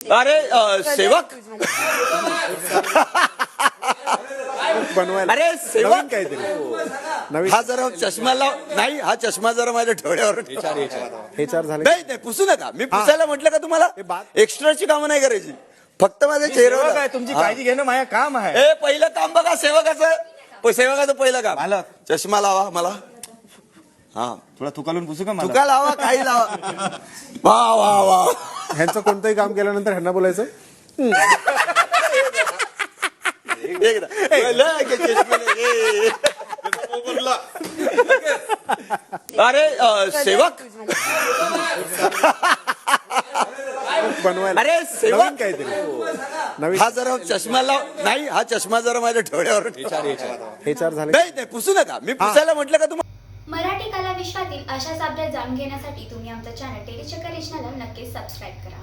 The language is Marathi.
अरे सेवक बनवायला अरे नवीन सेवक काहीतरी नवीन हा जरा चष्मा लाव नाही हा चष्मा जरा माझ्या डोळ्यावर हे चार झाले नाही नाही पुसू नका मी पुसायला म्हटलं का तुम्हाला एक्स्ट्राची कामं नाही करायची फक्त माझ्या चेहऱ्यावर काय तुमची काळजी घेणं माझं काम आहे. ए पहिलं काम बघा सेवकाचं पहिलं काम मालक. चष्मा लावा मला हा थोडा थुकालून पुसू का मला? तुका लावा काही लावा वा वा वा ह्यांचं कोणतंही काम केल्यानंतर ह्यांना बोलायचं एकदा लय के चष्मे लगे. अरे सेवक बनवायला अरे नवीन सेवक काहीतरी नवीन हा जरा चष्मा लाव नाही हा चष्मा जरा माझ्या डोळ्यावर हे चार झाले नाही नाही पुसू नका मी पुसायला म्हटलं का तुम्हाला मराठी कला विश्वातील अशाच अपडेट जाणून घेण्यासाठी तुम्ही आमचं चॅनल टेलीचक्कर रिजनला नक्कीच सबस्क्राईब करा.